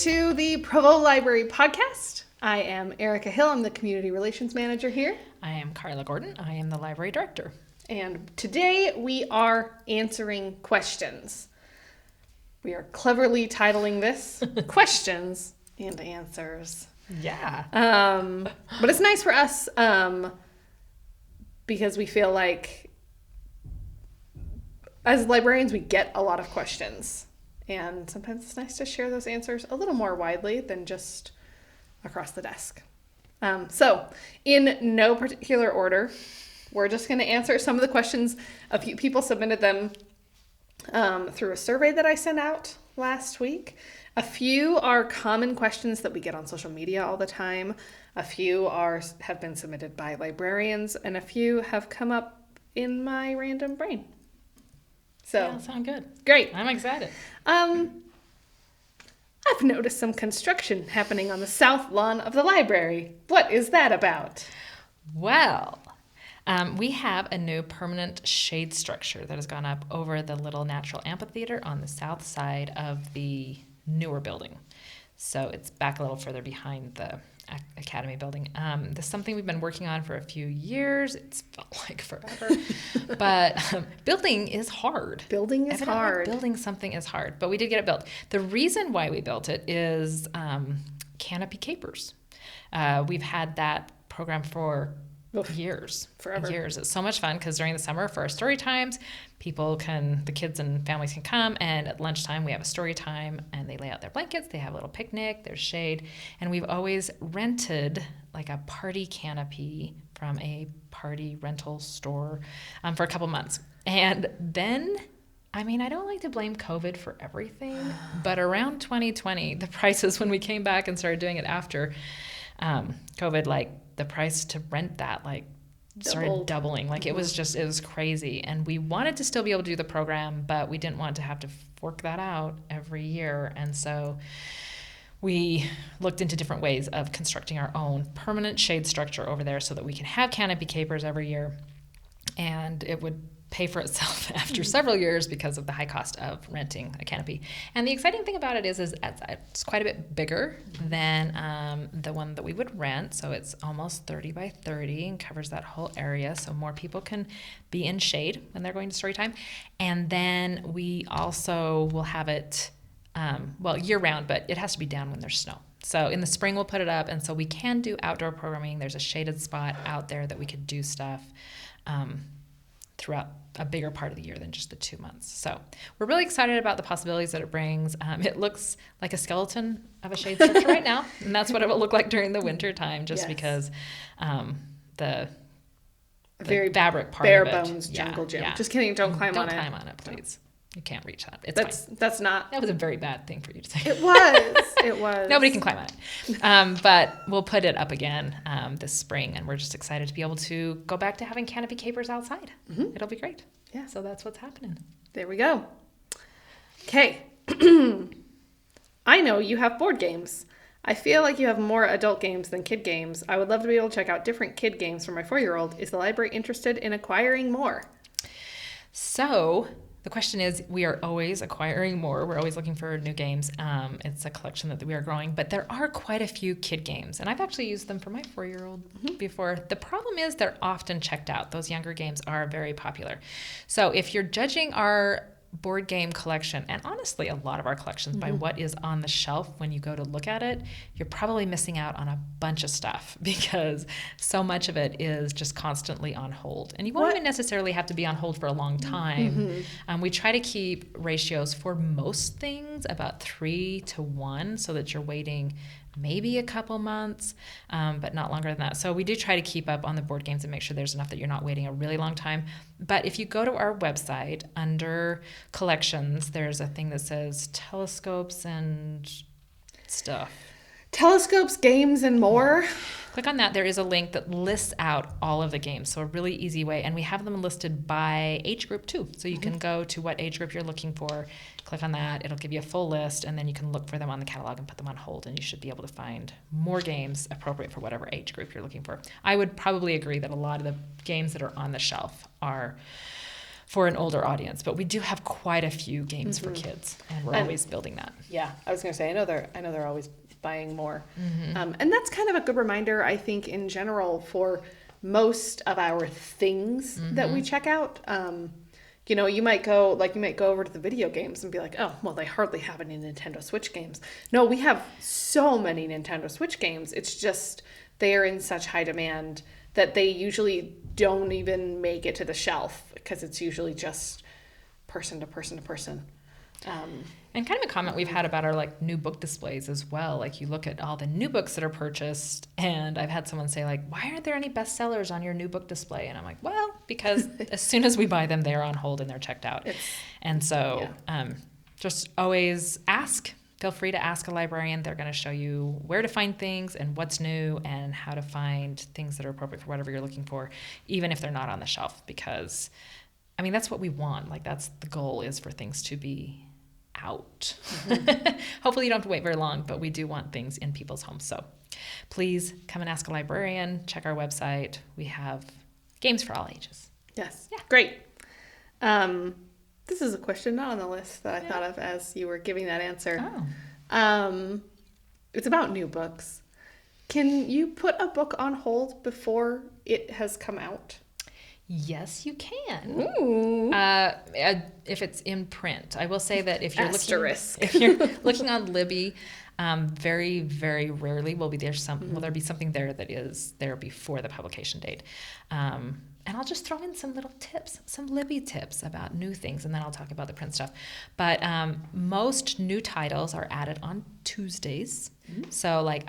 to the Provo Library Podcast. I am Erika Hill. I'm the Community Relations Manager here. I am Carla Gordon. I am the Library Director. And today we are answering questions. We are cleverly titling this Questions and Answers. Yeah. But it's nice for us because we feel like as librarians we get a lot of questions. And sometimes it's nice to share those answers a little more widely than just across the desk. So in no particular order, we're just going to answer some of the questions. A few people submitted them through a survey that I sent out last week. A few are common questions that we get on social media all the time. A few have been submitted by librarians, and a few have come up in my random brain. So yeah, sound good. Great. I'm excited. I've noticed some construction happening on the south lawn of the library. What is that about? Well, we have a new permanent shade structure that has gone up over the little natural amphitheater on the south side of the newer building. So it's back a little further behind the Academy building. This is something we've been working on for a few years. It's felt like forever. But building is hard. Building is hard. Building something is hard. But we did get it built. The reason why we built it is canopy capers. We've had that program for years. Forever. Years. It's so much fun because during the summer for our story times, the kids and families can come, and at lunchtime we have a story time and they lay out their blankets, they have a little picnic, there's shade, and we've always rented like a party canopy from a party rental store for a couple months. And then, I don't like to blame COVID for everything, but around 2020, the prices when we came back and started doing it after COVID, like the price to rent that started doubling. It was crazy. And we wanted to still be able to do the program, but we didn't want to have to fork that out every year. And so we looked into different ways of constructing our own permanent shade structure over there so that we can have canopy capers every year. And it would pay for itself after several years because of the high cost of renting a canopy. And the exciting thing about it is it's quite a bit bigger than the one that we would rent. So it's almost 30 by 30 and covers that whole area. So more people can be in shade when they're going to story time. And then we also will have it, year round, but it has to be down when there's snow. So in the spring we'll put it up. And so we can do outdoor programming. There's a shaded spot out there that we could do stuff throughout a bigger part of the year than just the 2 months. So we're really excited about the possibilities that it brings. It looks like a skeleton of a shade structure right now, and that's what it will look like during the winter time, just because the very fabric part bare of it. bones jungle gym. Yeah. Just kidding. Don't climb on it. Don't climb on it, please. You can't reach that. That was a very bad thing for you to say. It was. Nobody can climb on it. But we'll put it up again this spring, and we're just excited to be able to go back to having canopy capers outside. Mm-hmm. It'll be great. Yeah. So that's what's happening. There we go. Okay. I know you have board games. I feel like you have more adult games than kid games. I would love to be able to check out different kid games for my 4-year-old. Is the library interested in acquiring more? So the question is, we are always acquiring more. We're always looking for new games. It's a collection that we are growing, but there are quite a few kid games, and I've actually used them for my 4-year-old before. The problem is they're often checked out. Those younger games are very popular. So if you're judging our board game collection, and honestly a lot of our collections, by what is on the shelf when you go to look at it, you're probably missing out on a bunch of stuff because so much of it is just constantly on hold, and you won't even necessarily have to be on hold for a long time. We try to keep ratios for most things about 3 to 1 so that you're waiting maybe a couple months, but not longer than that. So we do try to keep up on the board games and make sure there's enough that you're not waiting a really long time. But if you go to our website, under collections, there's a thing that says telescopes and stuff. Telescopes, games, and more. Click on that. There is a link that lists out all of the games. So a really easy way. And we have them listed by age group too. So you can go to what age group you're looking for, click on that. It'll give you a full list, and then you can look for them on the catalog and put them on hold, and you should be able to find more games appropriate for whatever age group you're looking for. I would probably agree that a lot of the games that are on the shelf are for an older audience, but we do have quite a few games for kids, and we're always building that. Yeah, I was going to say, I know they're always buying more. And that's kind of a good reminder, I think, in general, for most of our things that we check out. You know, you might go over to the video games and be like, oh, well, they hardly have any Nintendo Switch games. No, we have so many Nintendo Switch games. It's just they are in such high demand that they usually don't even make it to the shelf, because it's usually just person to person to person. And kind of a comment we've had about our like new book displays as well. Like you look at all the new books that are purchased, and I've had someone say like, why aren't there any bestsellers on your new book display? And I'm like, well, because as soon as we buy them, they're on hold and they're checked out. And so just always ask. Feel free to ask a librarian. They're going to show you where to find things and what's new and how to find things that are appropriate for whatever you're looking for, even if they're not on the shelf, because I mean, that's what we want. Like that's the goal, is for things to be out. Hopefully you don't have to wait very long, but we do want things in people's homes. So please come and ask a librarian, check our website. We have games for all ages. Yes. Yeah. Great. This is a question not on the list that I thought of as you were giving that answer. It's about new books. Can you put a book on hold before it has come out? Yes, you can. Ooh. If it's in print. I will say that if you're looking on Libby, very, very rarely will there be something there that is there before the publication date. And I'll just throw in some little tips, some Libby tips about new things, and then I'll talk about the print stuff. But most new titles are added on Tuesdays. So like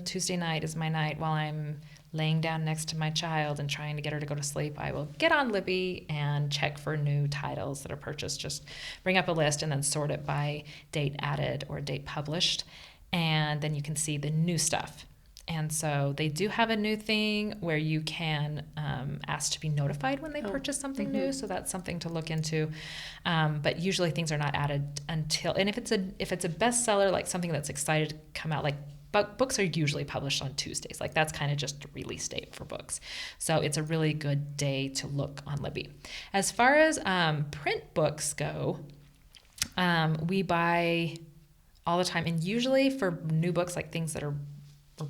Tuesday night is my night while I'm laying down next to my child and trying to get her to go to sleep. I will get on Libby and check for new titles that are purchased. Just bring up a list and then sort it by date added or date published. And then you can see the new stuff. And so they do have a new thing where you can ask to be notified when they purchase something new. So that's something to look into. But usually things are not added until, and if it's a bestseller, like something that's excited to come out, like books are usually published on Tuesdays. Like that's kind of just a release date for books. So it's a really good day to look on Libby. As far as print books go, we buy all the time. And usually for new books, like things that we're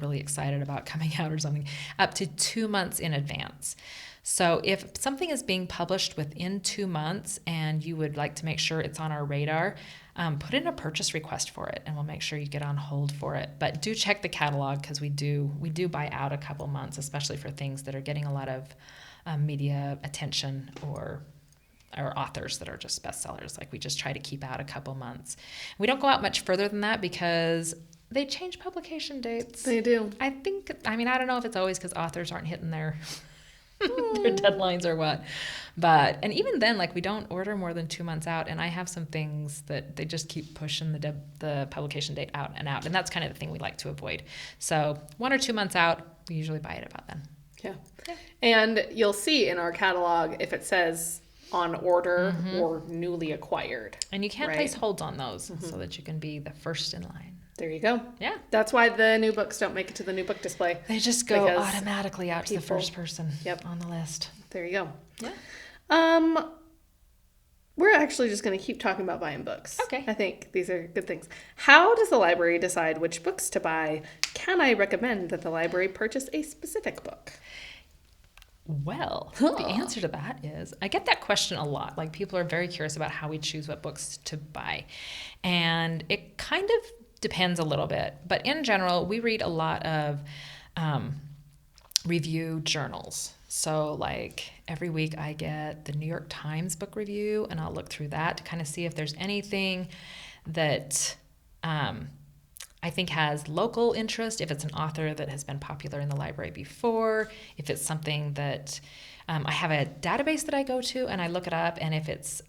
really excited about coming out or something, up to 2 months in advance. So if something is being published within 2 months and you would like to make sure it's on our radar, put in a purchase request for it and we'll make sure you get on hold for it. But do check the catalog, because we do buy out a couple months, especially for things that are getting a lot of media attention or authors that are just bestsellers. Like we just try to keep out a couple months. We don't go out much further than that because they change publication dates. They do. I don't know if it's always because authors aren't hitting their their deadlines or what. And even then, like we don't order more than 2 months out. And I have some things that they just keep pushing the publication date out. And that's kind of the thing we like to avoid. So 1 or 2 months out, we usually buy it about then. Yeah. And you'll see in our catalog if it says on order or newly acquired. And you can't place holds on those so that you can be the first in line. There you go. Yeah. That's why the new books don't make it to the new book display. They just go automatically out to the first person on the list. There you go. Yeah. We're actually just going to keep talking about buying books. Okay. I think these are good things. How does the library decide which books to buy? Can I recommend that the library purchase a specific book? Well, the answer to that is, I get that question a lot. Like people are very curious about how we choose what books to buy. And it kind of depends a little bit. But in general, we read a lot of review journals. So like every week I get the New York Times book review, and I'll look through that to kind of see if there's anything that I think has local interest, if it's an author that has been popular in the library before, if it's something that I have a database that I go to and I look it up, and if it's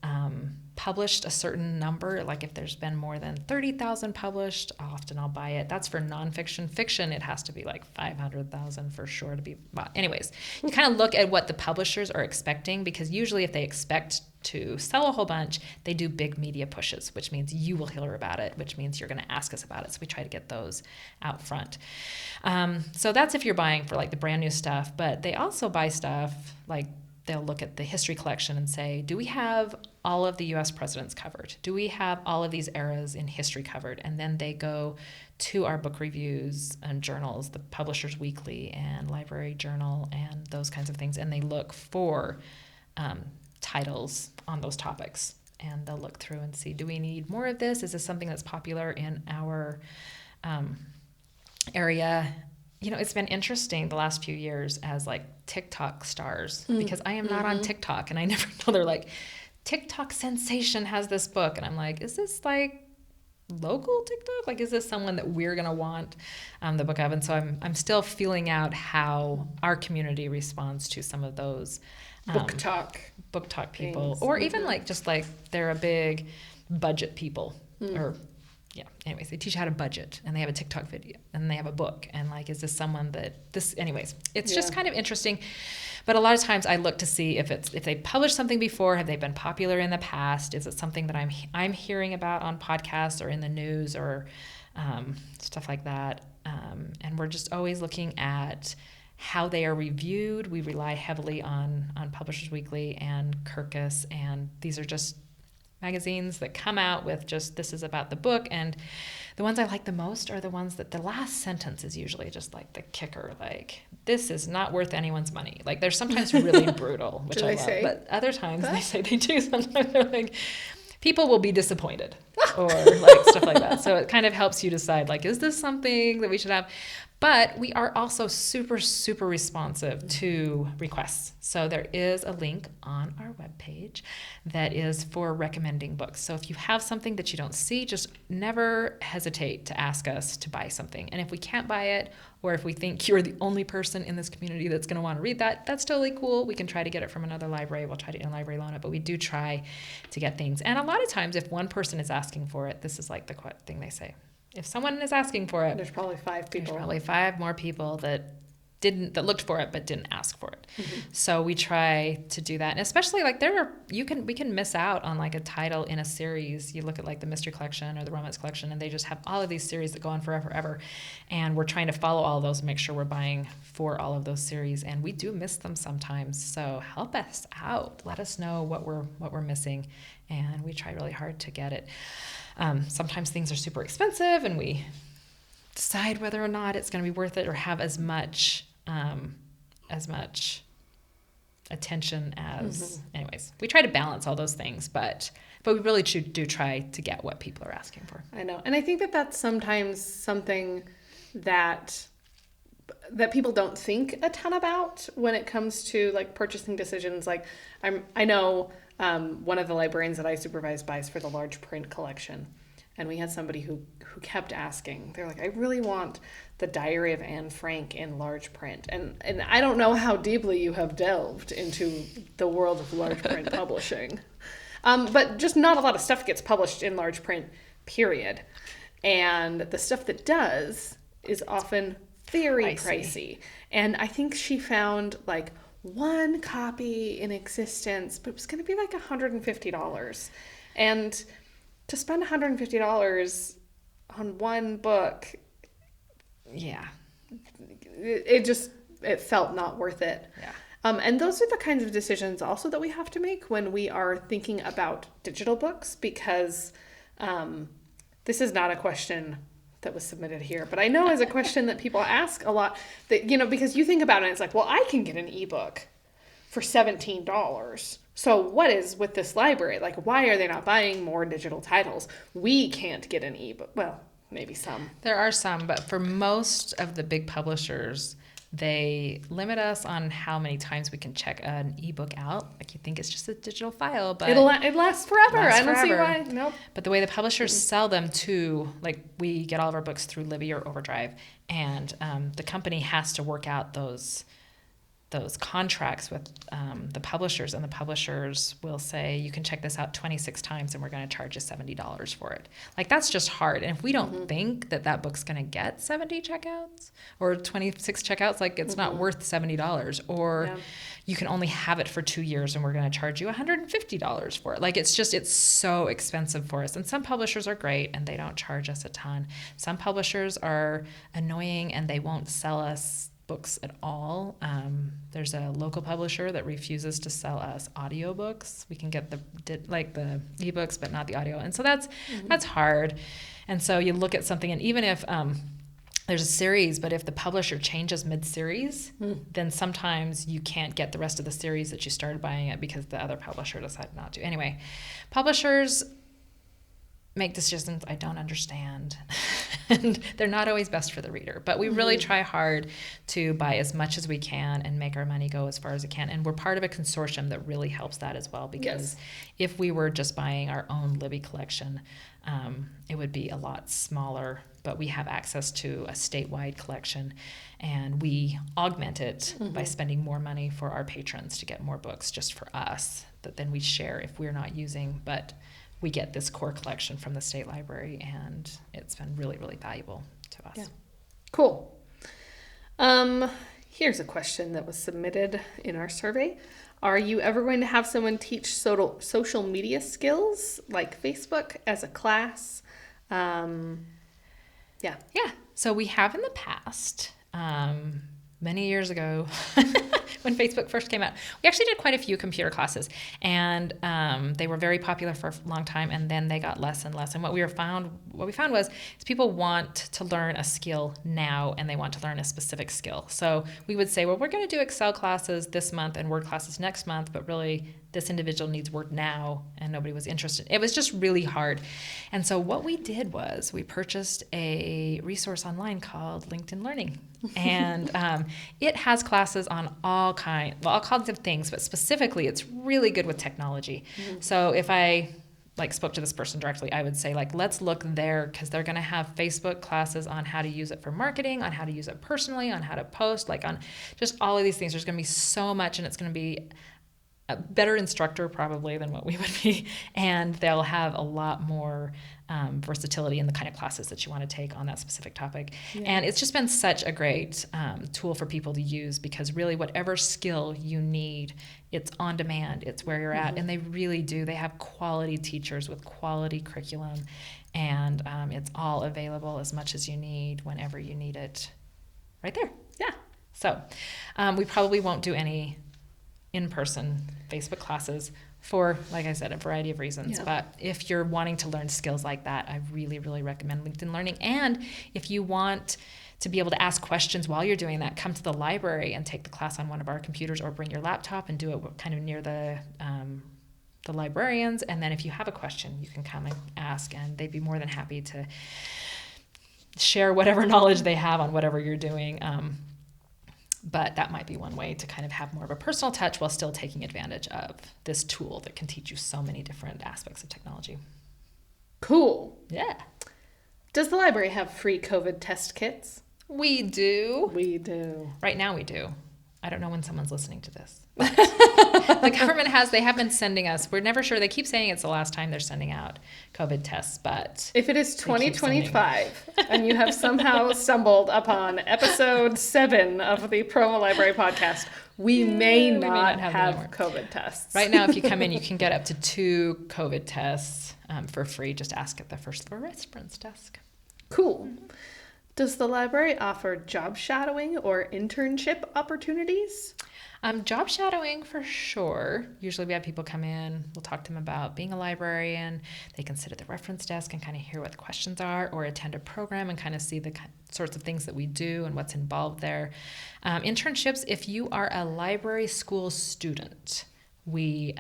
published a certain number, like if there's been more than 30,000 published, often I'll buy it. That's for nonfiction. Fiction, it has to be like 500,000 for sure to be bought. Anyways, you kind of look at what the publishers are expecting, because usually if they expect to sell a whole bunch, they do big media pushes, which means you will hear about it, which means you're going to ask us about it. So we try to get those out front. So that's if you're buying for like the brand new stuff, but they also buy stuff like they'll look at the history collection and say, do we have all of the U.S. presidents covered? Do we have all of these eras in history covered? And then they go to our book reviews and journals, the Publishers Weekly and Library Journal and those kinds of things, and they look for titles on those topics. And they'll look through and see, do we need more of this? Is this something that's popular in our area? You know, it's been interesting the last few years as like TikTok stars, because I am not on TikTok, and I never know. They're like, TikTok sensation has this book. And I'm like, is this like local TikTok? Like, is this someone that we're going to want the book of? And so I'm still feeling out how our community responds to some of those book talk people, things. Or even like, just like they're a big budget people or yeah. Anyways, they teach how to budget, and they have a TikTok video, and they have a book, and like, is this someone that this? Anyways, it's just kind of interesting. But a lot of times, I look to see if they published something before, have they been popular in the past? Is it something that I'm hearing about on podcasts or in the news or stuff like that? And we're just always looking at how they are reviewed. We rely heavily on Publishers Weekly and Kirkus, and these are just magazines that come out with just, this is about the book. And the ones I like the most are the ones that the last sentence is usually just like the kicker, like, this is not worth anyone's money. Like, they're sometimes really brutal, which I love. Say? But other times they say they do. Sometimes they're like, people will be disappointed or like stuff like that. So it kind of helps you decide, like, is this something that we should have? But we are also super, super responsive to requests. So there is a link on our webpage that is for recommending books. So if you have something that you don't see, just never hesitate to ask us to buy something. And if we can't buy it, or if we think you're the only person in this community that's going to want to read that, that's totally cool. We can try to get it from another library. We'll try to in-library loan it, but we do try to get things. And a lot of times, if one person is asking for it, this is like the thing they say. If someone is asking for it, there's probably 5 people. There's probably 5 more people that looked for it but didn't ask for it. So we try to do that. And especially like we can miss out on like a title in a series. You look at like the mystery collection or the romance collection, and they just have all of these series that go on forever. And we're trying to follow all of those and make sure we're buying for all of those series. And we do miss them sometimes. So help us out. Let us know what we're missing. And we try really hard to get it. Sometimes things are super expensive, and we decide whether or not it's going to be worth it or have as much attention as. Anyways, we try to balance all those things, but we really do try to get what people are asking for. I know, and I think that that's sometimes something that people don't think a ton about when it comes to like purchasing decisions. Like I know. One of the librarians that I supervise buys for the large print collection. And we had somebody who kept asking. They're like, I really want the Diary of Anne Frank in large print. And I don't know how deeply you have delved into the world of large print publishing. But just not a lot of stuff gets published in large print, period. And the stuff that does is often very pricey. And I think she found like one copy in existence, but it was going to be like $150. And to spend $150 on one book, it felt not worth it. Yeah. And those are the kinds of decisions also that we have to make when we are thinking about digital books, because this is not a question that was submitted here, but I know is a question that people ask a lot, that, because you think about it, it's like, well, I can get an ebook for $17. So what is with this library? Like, why are they not buying more digital titles? We can't get an ebook. Well, maybe some. There are some, but for most of the big publishers, they limit us on how many times we can check an ebook out. Like, you think it's just a digital file, but it lasts forever. I don't see why. Nope. But the way the publishers sell them to, like, we get all of our books through Libby or Overdrive, and the company has to work out those contracts with the publishers, and the publishers will say, you can check this out 26 times and we're going to charge you $70 for it. Like, that's just hard. And if we don't think that book's going to get 70 checkouts or 26 checkouts, like, it's not worth $70. Or you can only have it for 2 years and we're going to charge you $150 for it. Like, it's so expensive for us. And some publishers are great and they don't charge us a ton. Some publishers are annoying and they won't sell us books at all. There's a local publisher that refuses to sell us audiobooks. We can get the ebooks, but not the audio. And so that's hard. And so you look at something, and even if there's a series, but if the publisher changes mid-series, then sometimes you can't get the rest of the series that you started buying it because the other publisher decided not to. Anyway, publishers make decisions I don't understand, and they're not always best for the reader. But we really try hard to buy as much as we can and make our money go as far as it can. And we're part of a consortium that really helps that as well, because if we were just buying our own Libby collection, it would be a lot smaller. But we have access to a statewide collection, and we augment it by spending more money for our patrons to get more books just for us that then we share if we're not using. But we get this core collection from the state library, and it's been really, really valuable to us. Yeah. Cool. Here's a question that was submitted in our survey. Are you ever going to have someone teach social media skills like Facebook as a class? Yeah. So we have in the past, many years ago, when Facebook first came out, we actually did quite a few computer classes, and they were very popular for a long time, and then they got less and less. And what we found was people want to learn a skill now, and they want to learn a specific skill. So we would say, well, we're going to do Excel classes this month and Word classes next month, but really this individual needs Word now, and nobody was interested. It was just really hard. And so what we did was we purchased a resource online called LinkedIn Learning. And it has classes on all kinds of things, but specifically it's really good with technology. So if I spoke to this person directly, I would say let's look there, because they're going to have Facebook classes on how to use it for marketing, on how to use it personally, on how to post, on just all of these things. There's going to be so much, and it's going to be a better instructor probably than what we would be, and they'll have a lot more versatility in the kind of classes that you want to take on that specific topic. And it's just been such a great tool for people to use, because really whatever skill you need, it's on demand, it's where you're at, and they really do. They have quality teachers with quality curriculum, and it's all available as much as you need whenever you need it right there. Yeah. So we probably won't do any in-person Facebook classes for, like I said, a variety of reasons. But if you're wanting to learn skills like that, I really, really recommend LinkedIn Learning. And if you want to be able to ask questions while you're doing that, come to the library and take the class on one of our computers, or bring your laptop and do it kind of near the librarians. And then if you have a question, you can come and ask, and they'd be more than happy to share whatever knowledge they have on whatever you're doing. But that might be one way to kind of have more of a personal touch while still taking advantage of this tool that can teach you so many different aspects of technology. Cool. Yeah. Does the library have free COVID test kits? We do. We do. Right now we do. I don't know when someone's listening to this. The government they have been sending us, we're never sure, they keep saying it's the last time they're sending out COVID tests, but if it is 2025 and you have somehow stumbled upon episode 7 of the Provo Library podcast, we may not have COVID tests. Right now, if you come in, you can get up to 2 COVID tests for free. Just ask at the first floor reference desk. Cool. Does the library offer job shadowing or internship opportunities? Job shadowing for sure. Usually we have people come in, we'll talk to them about being a librarian. They can sit at the reference desk and kind of hear what the questions are, or attend a program and kind of see the sorts of things that we do and what's involved there. Internships, if you are a library school student, we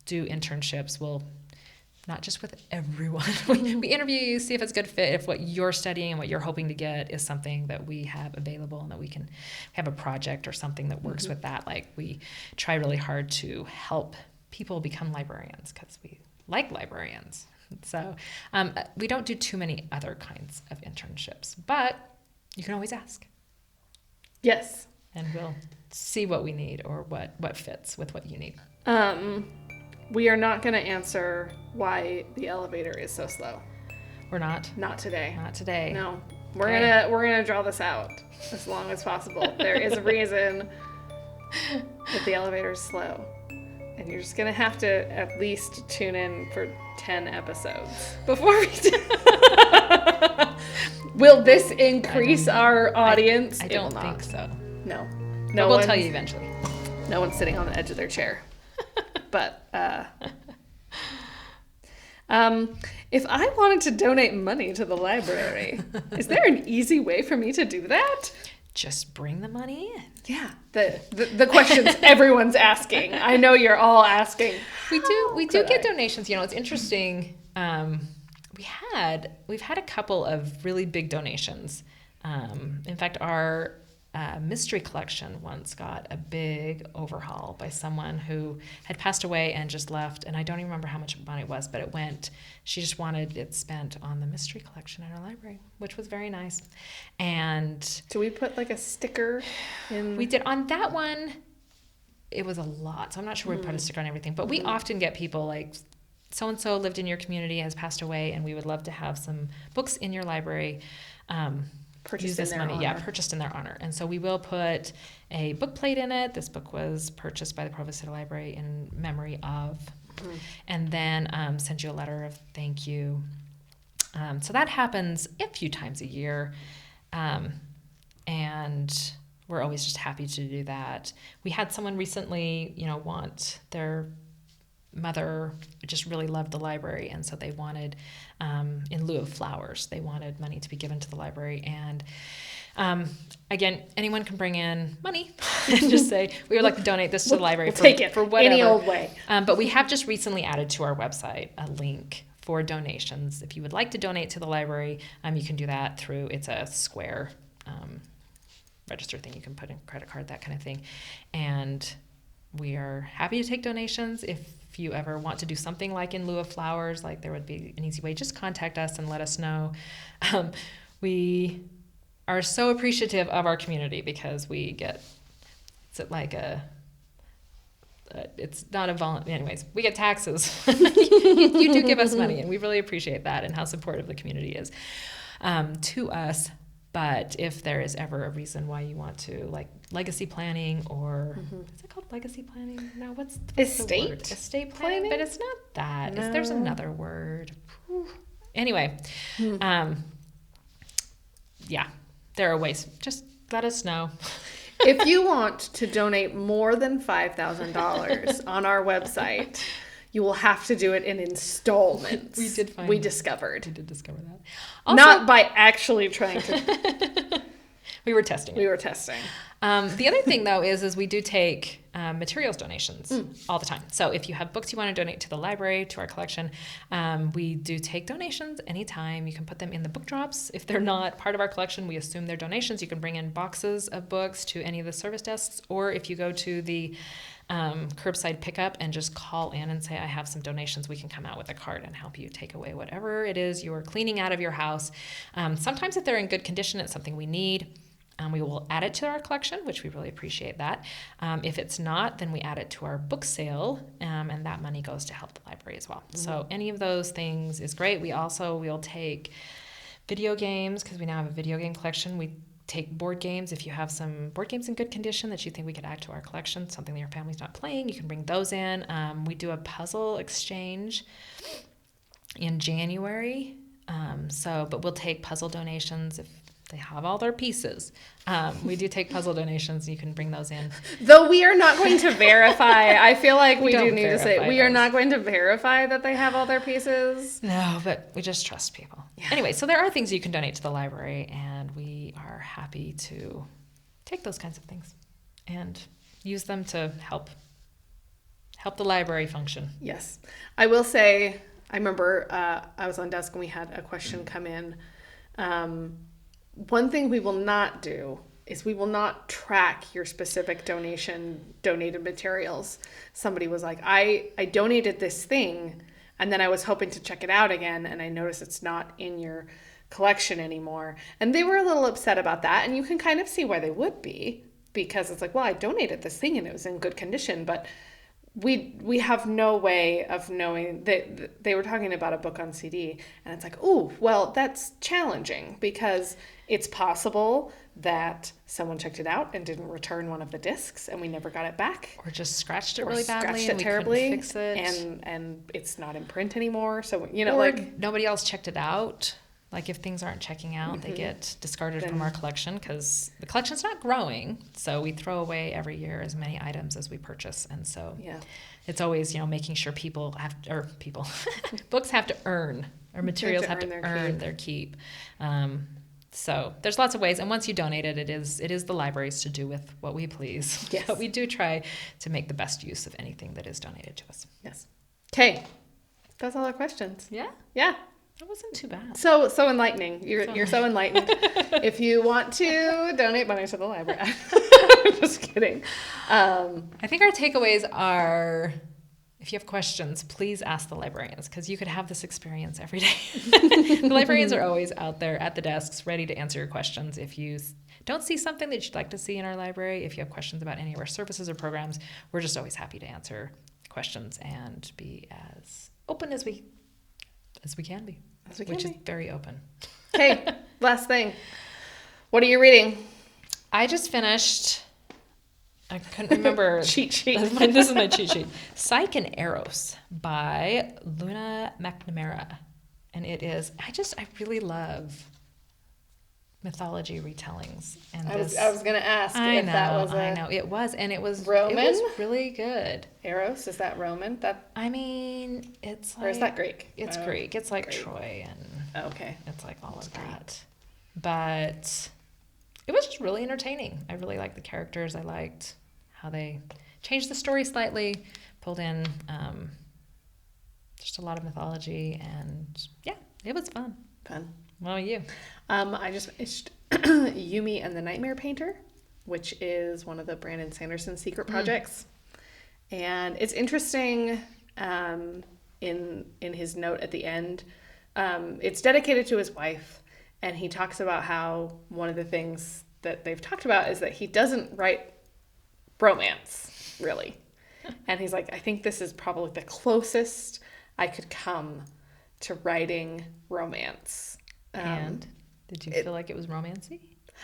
do internships. We'll not just with everyone. We interview you, see if it's a good fit, if what you're studying and what you're hoping to get is something that we have available, and that we can have a project or something that works with that. We try really hard to help people become librarians, because we like librarians. So we don't do too many other kinds of internships, but you can always ask. Yes. And we'll see what we need, or what fits with what you need. We are not going to answer why the elevator is so slow. We're not? Not today. Not today. No. We're gonna draw this out as long as possible. There is a reason that the elevator is slow. And you're just going to have to at least tune in for 10 episodes before we do. Will this increase our audience? I It will don't think not. so. No. But we'll tell you eventually. No one's sitting on the edge of their chair. But if I wanted to donate money to the library, is there an easy way for me to do that? Just bring the money in. Yeah, the questions everyone's asking. I know you're all asking. We do get donations. It's interesting. We've had a couple of really big donations. In fact, our mystery collection once got a big overhaul by someone who had passed away and just left, and I don't even remember how much money it was, but she just wanted it spent on the mystery collection in our library, which was very nice. And do we put like a sticker in? We did on that one. It was a lot, so I'm not sure we put a sticker on everything, but we often get people like, so-and-so lived in your community, has passed away, and we would love to have some books in your library. Purchased in their honor. And so we will put a book plate in it. This book was purchased by the Provo City Library in memory of, and then send you a letter of thank you. So that happens a few times a year, and we're always just happy to do that. We had someone recently, want their mother just really loved the library, and so they wanted, in lieu of flowers, they wanted money to be given to the library. And again, anyone can bring in money and just say, we would like to donate this to the library. Take it for whatever. Any old way. But we have just recently added to our website a link for donations. If you would like to donate to the library, you can do that through, it's a Square register thing. You can put in credit card, that kind of thing. And we are happy to take donations. If you ever want to do something like in lieu of flowers, like there would be an easy way, just contact us and let us know. We are so appreciative of our community because we get, it's not a volunteer, anyways, we get taxes. You do give us money, and we really appreciate that and how supportive the community is to us. But if there is ever a reason why you want to, like legacy planning or, is it called legacy planning? No, what's estate? The word? Estate planning? But it's not that. No. There's another word. Anyway, yeah, there are ways. Just let us know. If you want to donate more than $5,000 on our website, you will have to do it in installments. We did discover that. Also, not by actually trying to. We were testing. The other thing, though, is we do take materials donations all the time. So if you have books you want to donate to the library, to our collection, we do take donations anytime. You can put them in the book drops. If they're not part of our collection, we assume they're donations. You can bring in boxes of books to any of the service desks, or if you go to the curbside pickup and just call in and say, I have some donations, we can come out with a cart and help you take away whatever it is you're cleaning out of your house. Sometimes if they're in good condition, it's something we need. We will add it to our collection, which we really appreciate that. If it's not, then we add it to our book sale, and that money goes to help the library as well. So any of those things is great. We'll take video games, because we now have a video game collection. We take board games. If you have some board games in good condition that you think we could add to our collection, something that your family's not playing, you can bring those in. We do a puzzle exchange in January. But we'll take puzzle donations if they have all their pieces. We do take puzzle donations. You can bring those in. Though we are not going to verify. I feel like we do need to say we are not going to verify that they have all their pieces. No, but we just trust people. Yeah. Anyway, so there are things you can donate to the library, and we are happy to take those kinds of things and use them to help the library function. Yes. I will say, I remember I was on desk and we had a question come in. One thing we will not do is we will not track your specific donated materials. Somebody was like, I donated this thing, and then I was hoping to check it out again, and I noticed it's not in your collection anymore. And they were a little upset about that, and you can kind of see why they would be, because it's like, well, I donated this thing and it was in good condition, but we have no way of knowing that. They were talking about a book on CD, and it's like, oh, well, that's challenging, because it's possible that someone checked it out and didn't return one of the discs, and we never got it back, or just scratched it really badly, and we terribly, couldn't fix it, and it's not in print anymore. So or like nobody else checked it out. Like if things aren't checking out, they get discarded from our collection because the collection's not growing. So we throw away every year as many items as we purchase. And so it's always, making sure books have to earn, or materials have to earn their keep. So there's lots of ways. And once you donate it, it is the library's to do with what we please. Yes. But we do try to make the best use of anything that is donated to us. Yes. Okay. That's all our questions. Yeah. Yeah. That wasn't too bad. So enlightening. You're so enlightened. If you want to donate money to the library, I'm just kidding. I think our takeaways are, if you have questions, please ask the librarians, because you could have this experience every day. The librarians are always out there at the desks ready to answer your questions. If you don't see something that you'd like to see in our library, if you have questions about any of our services or programs, we're just always happy to answer questions and be as open as we can be. Which is very open. Okay, last thing. What are you reading? I just finished, I couldn't remember. Cheat sheet. This is my cheat sheet. Psyche and Eros by McNamara. And it is, I really love mythology retellings. And I was going to ask if that was I know. It was, and it was Roman? It was really good. Eros, is that Roman? It's like, or is that Greek? It's Greek. It's like Greek. Troy, and okay. it's like all of that. But it was just really entertaining. I really liked the characters. I liked how they changed the story slightly, pulled in just a lot of mythology, and yeah, it was fun. What about you? I just finished Yumi and the Nightmare Painter, which is one of the Brandon Sanderson secret projects. And it's interesting in his note at the end. It's dedicated to his wife, and he talks about how one of the things that they've talked about is that he doesn't write romance, really. And he's like, I think this is probably the closest I could come to writing romance. And did you feel like it was romancy?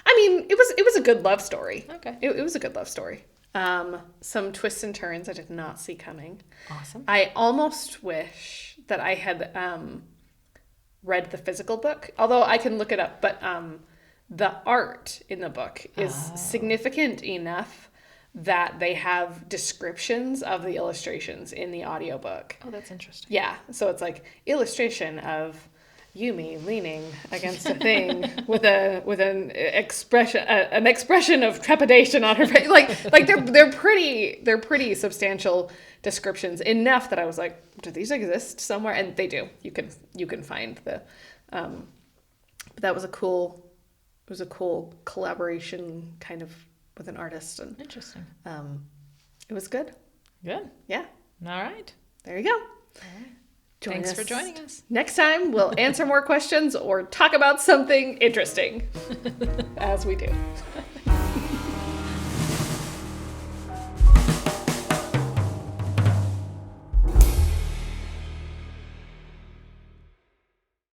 I mean, it was a good love story. Okay. It was a good love story. Some twists and turns I did not see coming. Awesome. I almost wish that I had read the physical book, although I can look it up. But the art in the book is significant enough that they have descriptions of the illustrations in the audiobook. Oh, that's interesting. Yeah. So it's like illustration of Yumi leaning against a thing with an expression of trepidation on her face. Like they're pretty substantial descriptions, enough that I was like, do these exist somewhere? And they do. You can find the that was a cool collaboration kind of with an artist, and interesting. It was good. Good. Yeah. All right. There you go. All right. Thanks for joining us. Next time, we'll answer more questions or talk about something interesting, as we do.